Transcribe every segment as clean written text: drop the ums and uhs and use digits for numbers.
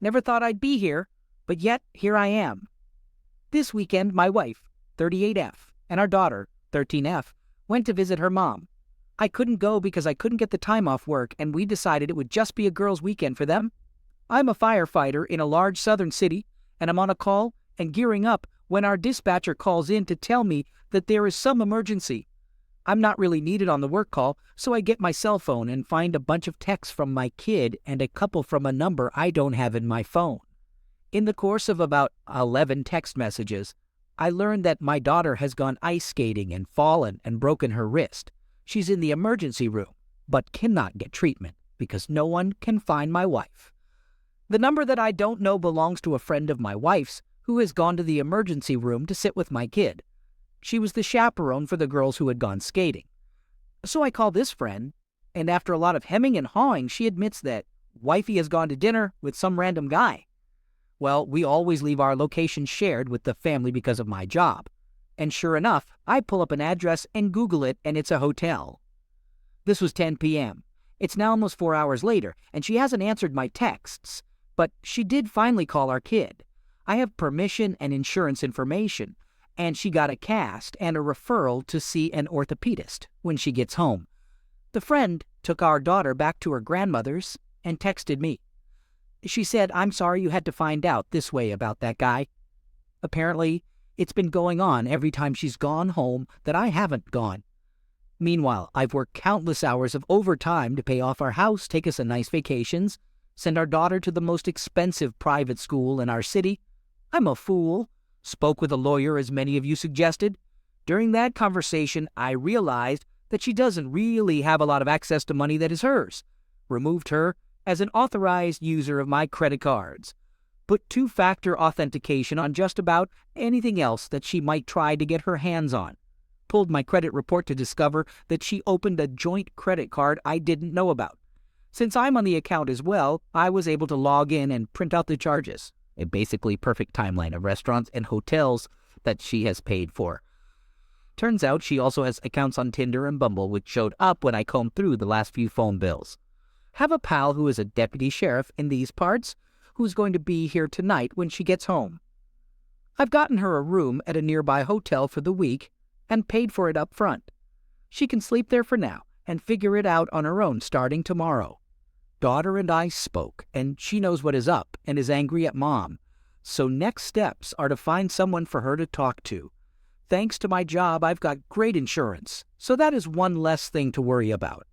Never thought I'd be here, but yet here I am. This weekend, my wife, 38F, and our daughter, 13F, went to visit her mom. I couldn't go because I couldn't get the time off work, and we decided it would just be a girls' weekend for them. I'm a firefighter in a large southern city, and I'm on a call and gearing up when our dispatcher calls in to tell me that there is some emergency. I'm not really needed on the work call, so I get my cell phone and find a bunch of texts from my kid and a couple from a number I don't have in my phone. In the course of about 11 text messages, I learned that my daughter has gone ice skating and fallen and broken her wrist. She's in the emergency room, but cannot get treatment because no one can find my wife. The number that I don't know belongs to a friend of my wife's who has gone to the emergency room to sit with my kid. She was the chaperone for the girls who had gone skating. So I call this friend, and after a lot of hemming and hawing, she admits that wifey has gone to dinner with some random guy. Well, we always leave our location shared with the family because of my job. And sure enough, I pull up an address and Google it, and it's a hotel. This was 10 p.m. It's now almost 4 hours later, and she hasn't answered my texts. But she did finally call our kid. I have permission and insurance information, and she got a cast and a referral to see an orthopedist when she gets home. The friend took our daughter back to her grandmother's and texted me. She said, "I'm sorry you had to find out this way about that guy." Apparently, it's been going on every time she's gone home that I haven't gone. Meanwhile, I've worked countless hours of overtime to pay off our house, take us on nice vacations, send our daughter to the most expensive private school in our city. I'm a fool. Spoke with a lawyer, as many of you suggested. During that conversation, I realized that she doesn't really have a lot of access to money that is hers. Removed her as an authorized user of my credit cards. Put two-factor authentication on just about anything else that she might try to get her hands on. Pulled my credit report to discover that she opened a joint credit card I didn't know about. Since I'm on the account as well, I was able to log in and print out the charges. A basically perfect timeline of restaurants and hotels that she has paid for. Turns out she also has accounts on Tinder and Bumble, which showed up when I combed through the last few phone bills. Have a pal who is a deputy sheriff in these parts, who's going to be here tonight when she gets home. I've gotten her a room at a nearby hotel for the week and paid for it up front. She can sleep there for now and figure it out on her own starting tomorrow. Daughter and I spoke, and she knows what is up and is angry at Mom. So next steps are to find someone for her to talk to. Thanks to my job, I've got great insurance, so that is one less thing to worry about.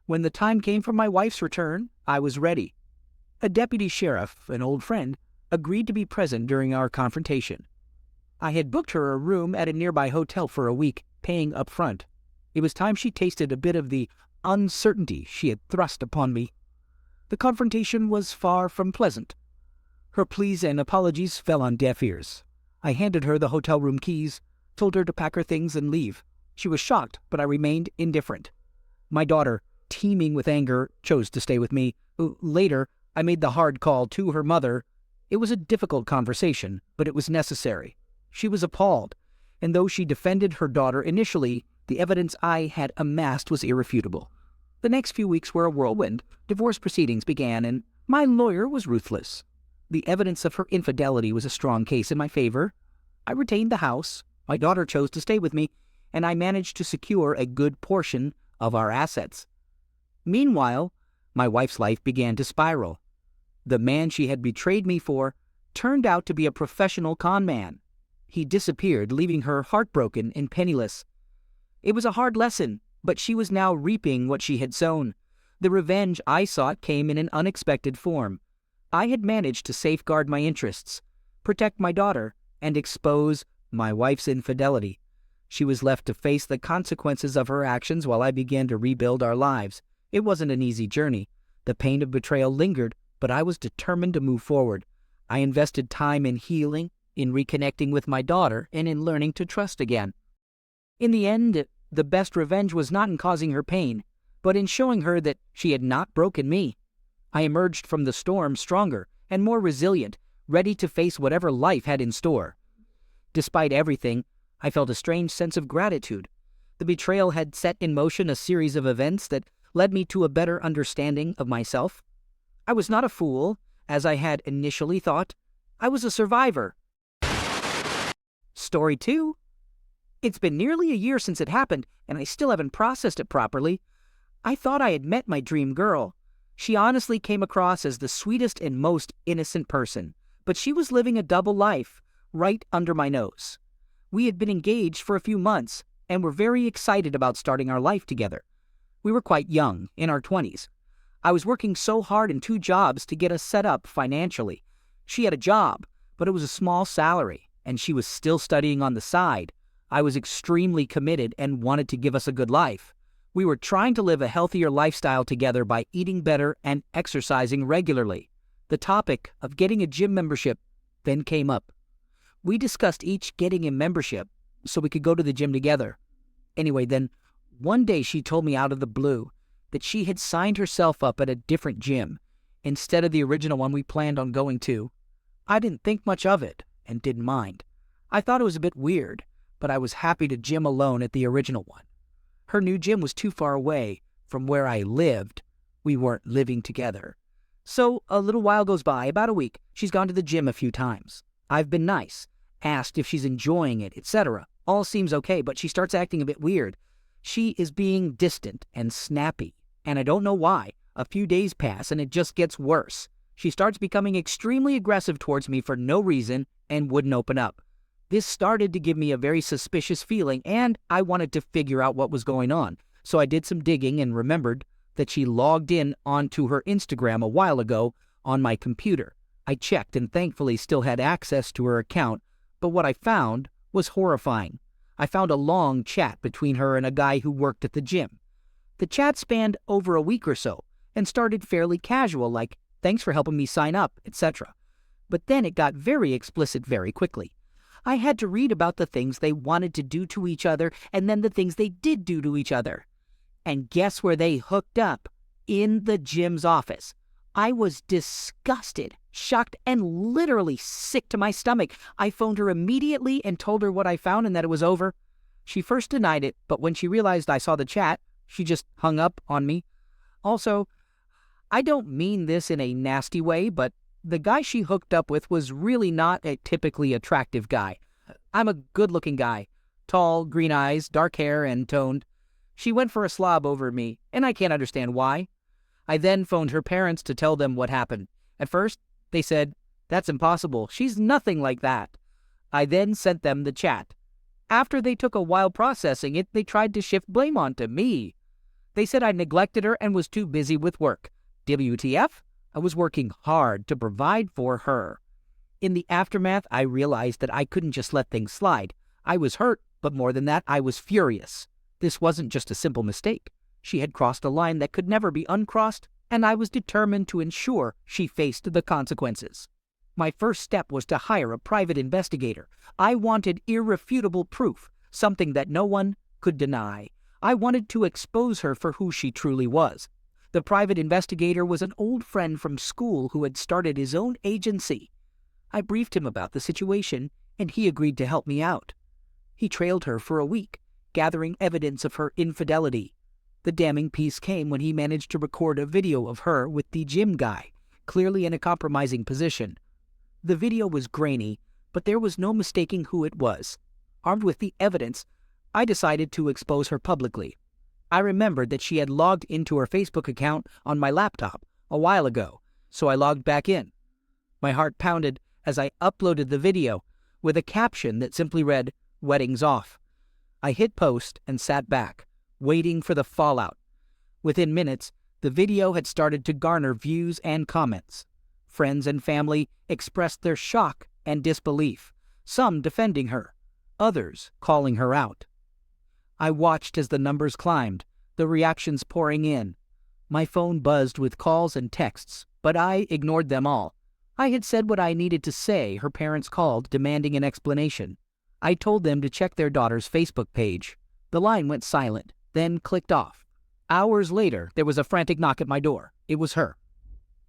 When the time came for my wife's return, I was ready. A deputy sheriff, an old friend, agreed to be present during our confrontation. I had booked her a room at a nearby hotel for a week, paying up front. It was time she tasted a bit of the uncertainty she had thrust upon me. The confrontation was far from pleasant. Her pleas and apologies fell on deaf ears. I handed her the hotel room keys, told her to pack her things and leave. She was shocked, but I remained indifferent. My daughter, teeming with anger, chose to stay with me. Later, I made the hard call to her mother. It was a difficult conversation, but it was necessary. She was appalled, and though she defended her daughter initially, the evidence I had amassed was irrefutable. The next few weeks were a whirlwind. Divorce proceedings began, and my lawyer was ruthless. The evidence of her infidelity was a strong case in my favor. I retained the house, my daughter chose to stay with me, and I managed to secure a good portion of our assets. Meanwhile, my wife's life began to spiral. The man she had betrayed me for turned out to be a professional con man. He disappeared, leaving her heartbroken and penniless. It was a hard lesson, but she was now reaping what she had sown. The revenge I sought came in an unexpected form. I had managed to safeguard my interests, protect my daughter, and expose my wife's infidelity. She was left to face the consequences of her actions while I began to rebuild our lives. It wasn't an easy journey. The pain of betrayal lingered, but I was determined to move forward. I invested time in healing, in reconnecting with my daughter, and in learning to trust again. In the end, the best revenge was not in causing her pain, but in showing her that she had not broken me. I emerged from the storm stronger and more resilient, ready to face whatever life had in store. Despite everything, I felt a strange sense of gratitude. The betrayal had set in motion a series of events that led me to a better understanding of myself. I was not a fool, as I had initially thought. I was a survivor. Story 2. It's been nearly a year since it happened, and I still haven't processed it properly. I thought I had met my dream girl. She honestly came across as the sweetest and most innocent person, but she was living a double life right under my nose. We had been engaged for a few months and were very excited about starting our life together. We were quite young, in our 20s. I was working so hard in 2 jobs to get us set up financially. She had a job, but it was a small salary, and she was still studying on the side. I was extremely committed and wanted to give us a good life. We were trying to live a healthier lifestyle together by eating better and exercising regularly. The topic of getting a gym membership then came up. We discussed each getting a membership so we could go to the gym together. Anyway, then one day she told me out of the blue that she had signed herself up at a different gym instead of the original one we planned on going to. I didn't think much of it and didn't mind. I thought it was a bit weird, but I was happy to gym alone at the original one. Her new gym was too far away from where I lived. We weren't living together. So a little while goes by, about a week. She's gone to the gym a few times. I've been nice, asked if she's enjoying it, etc. All seems okay, but she starts acting a bit weird. She is being distant and snappy, and I don't know why. A few days pass and it just gets worse. She starts becoming extremely aggressive towards me for no reason and wouldn't open up. This started to give me a very suspicious feeling, and I wanted to figure out what was going on. So I did some digging and remembered that she logged in onto her Instagram a while ago on my computer. I checked and thankfully still had access to her account, but what I found was horrifying. I found a long chat between her and a guy who worked at the gym. The chat spanned over a week or so and started fairly casual, like, "Thanks for helping me sign up," etc. But then it got very explicit very quickly. I had to read about the things they wanted to do to each other and then the things they did do to each other. And guess where they hooked up? In the gym's office. I was disgusted, shocked, and literally sick to my stomach. I phoned her immediately and told her what I found and that it was over. She first denied it, but when she realized I saw the chat, she just hung up on me. Also, I don't mean this in a nasty way, but the guy she hooked up with was really not a typically attractive guy. I'm a good-looking guy. Tall, green eyes, dark hair, and toned. She went for a slob over me, and I can't understand why. I then phoned her parents to tell them what happened. At first, they said, "That's impossible. She's nothing like that." I then sent them the chat. After they took a while processing it, they tried to shift blame onto me. They said I neglected her and was too busy with work. WTF? I was working hard to provide for her. In the aftermath, I realized that I couldn't just let things slide. I was hurt, but more than that, I was furious. This wasn't just a simple mistake. She had crossed a line that could never be uncrossed, and I was determined to ensure she faced the consequences. My first step was to hire a private investigator. I wanted irrefutable proof, something that no one could deny. I wanted to expose her for who she truly was. The private investigator was an old friend from school who had started his own agency. I briefed him about the situation, and he agreed to help me out. He trailed her for a week, gathering evidence of her infidelity. The damning piece came when he managed to record a video of her with the gym guy, clearly in a compromising position. The video was grainy, but there was no mistaking who it was. Armed with the evidence, I decided to expose her publicly. I remembered that she had logged into her Facebook account on my laptop a while ago, so I logged back in. My heart pounded as I uploaded the video with a caption that simply read, "Wedding's off." I hit post and sat back, waiting for the fallout. Within minutes, the video had started to garner views and comments. Friends and family expressed their shock and disbelief, some defending her, others calling her out. I watched as the numbers climbed, the reactions pouring in. My phone buzzed with calls and texts, but I ignored them all. I had said what I needed to say. Her parents called, demanding an explanation. I told them to check their daughter's Facebook page. The line went silent, then clicked off. Hours later, there was a frantic knock at my door. It was her.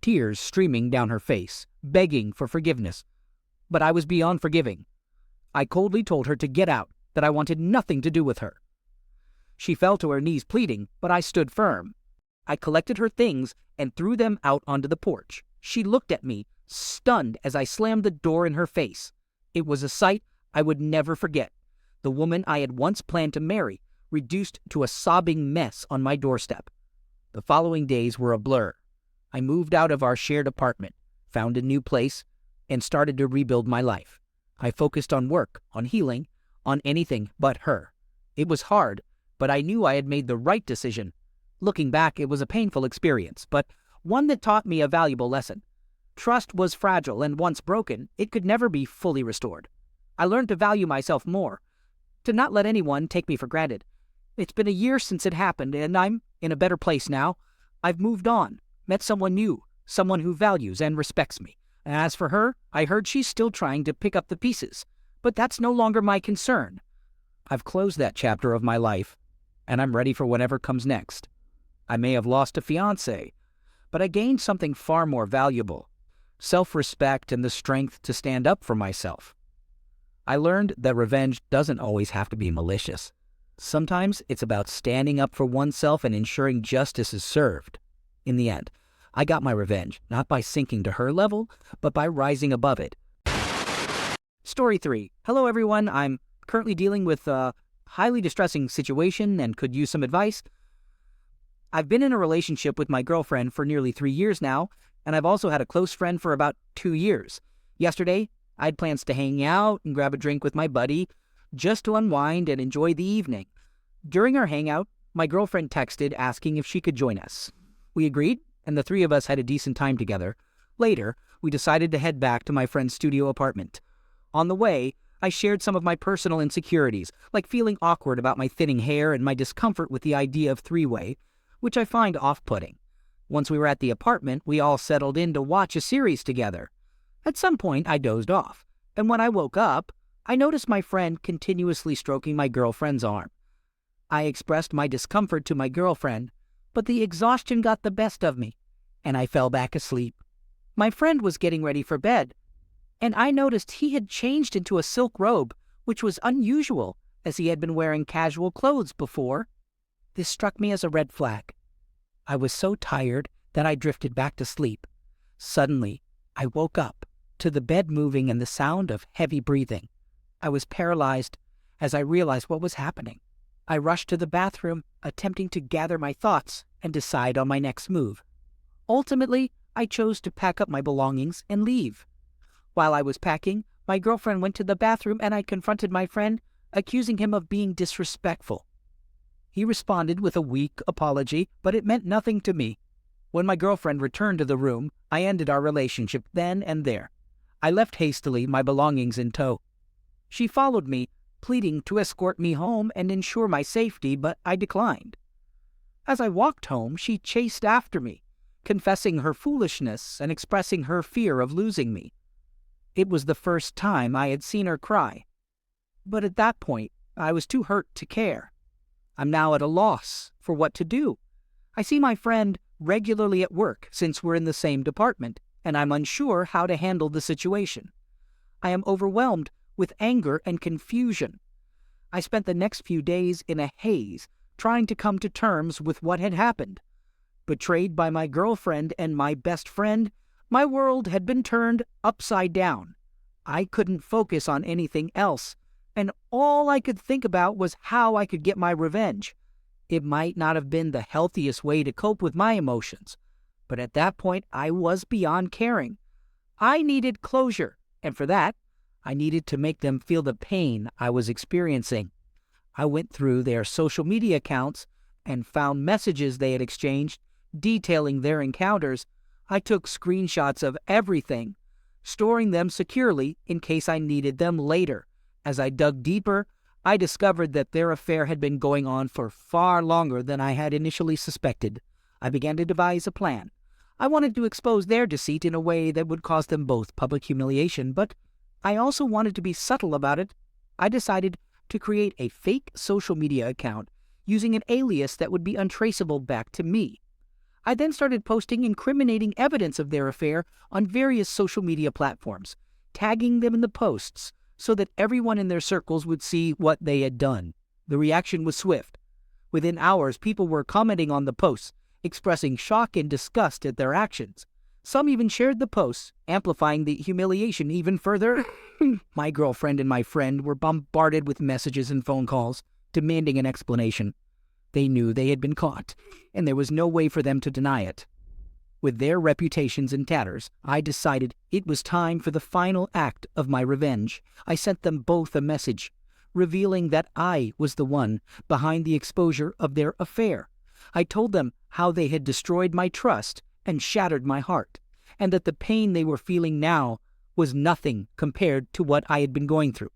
Tears streaming down her face, begging for forgiveness. But I was beyond forgiving. I coldly told her to get out, that I wanted nothing to do with her. She fell to her knees pleading, but I stood firm. I collected her things and threw them out onto the porch. She looked at me, stunned as I slammed the door in her face. It was a sight I would never forget. The woman I had once planned to marry, reduced to a sobbing mess on my doorstep. The following days were a blur. I moved out of our shared apartment, found a new place, and started to rebuild my life. I focused on work, on healing, on anything but her. It was hard, but I knew I had made the right decision. Looking back, it was a painful experience, but one that taught me a valuable lesson. Trust was fragile, and once broken, it could never be fully restored. I learned to value myself more, to not let anyone take me for granted. It's been a year since it happened, and I'm in a better place now. I've moved on, met someone new, someone who values and respects me. As for her, I heard she's still trying to pick up the pieces, but that's no longer my concern. I've closed that chapter of my life, and I'm ready for whatever comes next. I may have lost a fiancé, but I gained something far more valuable: self-respect and the strength to stand up for myself. I learned that revenge doesn't always have to be malicious. Sometimes it's about standing up for oneself and ensuring justice is served. In the end, I got my revenge, not by sinking to her level, but by rising above it. Story 3. Hello everyone, I'm currently dealing with a highly distressing situation and could use some advice. I've been in a relationship with my girlfriend for nearly 3 years now, and I've also had a close friend for about 2 years. Yesterday, I had plans to hang out and grab a drink with my buddy, just to unwind and enjoy the evening. During our hangout, my girlfriend texted asking if she could join us. We agreed, and the three of us had a decent time together. Later, we decided to head back to my friend's studio apartment. On the way, I shared some of my personal insecurities, like feeling awkward about my thinning hair and my discomfort with the idea of three-way, which I find off-putting. Once we were at the apartment, we all settled in to watch a series together. At some point, I dozed off, and when I woke up, I noticed my friend continuously stroking my girlfriend's arm. I expressed my discomfort to my girlfriend, but the exhaustion got the best of me, and I fell back asleep. My friend was getting ready for bed, and I noticed he had changed into a silk robe, which was unusual, as he had been wearing casual clothes before. This struck me as a red flag. I was so tired that I drifted back to sleep. Suddenly, I woke up to the bed moving and the sound of heavy breathing. I was paralyzed as I realized what was happening. I rushed to the bathroom, attempting to gather my thoughts and decide on my next move. Ultimately, I chose to pack up my belongings and leave. While I was packing, my girlfriend went to the bathroom and I confronted my friend, accusing him of being disrespectful. He responded with a weak apology, but it meant nothing to me. When my girlfriend returned to the room, I ended our relationship then and there. I left hastily, my belongings in tow. She followed me, pleading to escort me home and ensure my safety, but I declined. As I walked home, she chased after me, confessing her foolishness and expressing her fear of losing me. It was the first time I had seen her cry. But at that point, I was too hurt to care. I'm now at a loss for what to do. I see my friend regularly at work since we're in the same department, and I'm unsure how to handle the situation. I am overwhelmed with anger and confusion. I spent the next few days in a haze, trying to come to terms with what had happened. Betrayed by my girlfriend and my best friend, my world had been turned upside down. I couldn't focus on anything else, and all I could think about was how I could get my revenge. It might not have been the healthiest way to cope with my emotions, but at that point I was beyond caring. I needed closure, and for that, I needed to make them feel the pain I was experiencing. I went through their social media accounts and found messages they had exchanged detailing their encounters. I took screenshots of everything, storing them securely in case I needed them later. As I dug deeper, I discovered that their affair had been going on for far longer than I had initially suspected. I began to devise a plan. I wanted to expose their deceit in a way that would cause them both public humiliation, but I also wanted to be subtle about it. I decided to create a fake social media account using an alias that would be untraceable back to me. I then started posting incriminating evidence of their affair on various social media platforms, tagging them in the posts so that everyone in their circles would see what they had done. The reaction was swift. Within hours, people were commenting on the posts, expressing shock and disgust at their actions. Some even shared the posts, amplifying the humiliation even further. My girlfriend and my friend were bombarded with messages and phone calls, demanding an explanation. They knew they had been caught, and there was no way for them to deny it. With their reputations in tatters, I decided it was time for the final act of my revenge. I sent them both a message, revealing that I was the one behind the exposure of their affair. I told them how they had destroyed my trust and shattered my heart, and that the pain they were feeling now was nothing compared to what I had been going through.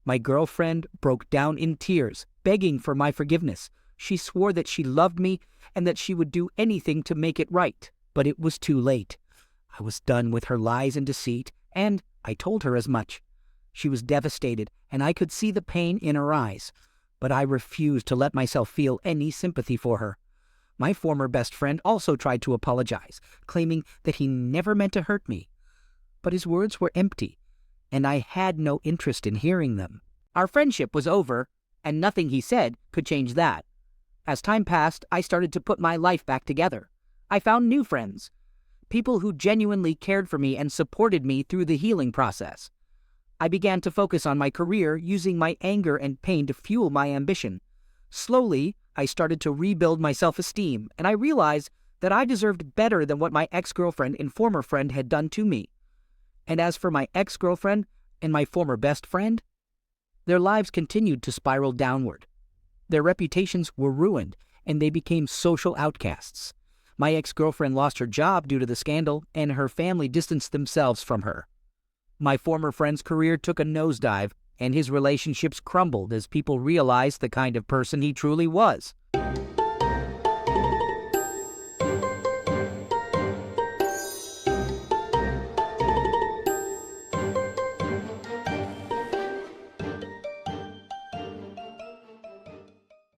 My girlfriend broke down in tears, begging for my forgiveness. She swore that she loved me and that she would do anything to make it right. But it was too late. I was done with her lies and deceit, and I told her as much. She was devastated, and I could see the pain in her eyes, but I refused to let myself feel any sympathy for her. My former best friend also tried to apologize, claiming that he never meant to hurt me. But his words were empty, and I had no interest in hearing them. Our friendship was over, and nothing he said could change that. As time passed, I started to put my life back together. I found new friends, people who genuinely cared for me and supported me through the healing process. I began to focus on my career, using my anger and pain to fuel my ambition. Slowly, I started to rebuild my self-esteem, and I realized that I deserved better than what my ex-girlfriend and former friend had done to me. And as for my ex-girlfriend and my former best friend, their lives continued to spiral downward. Their reputations were ruined, and they became social outcasts. My ex-girlfriend lost her job due to the scandal, and her family distanced themselves from her. My former friend's career took a nosedive, and his relationships crumbled as people realized the kind of person he truly was.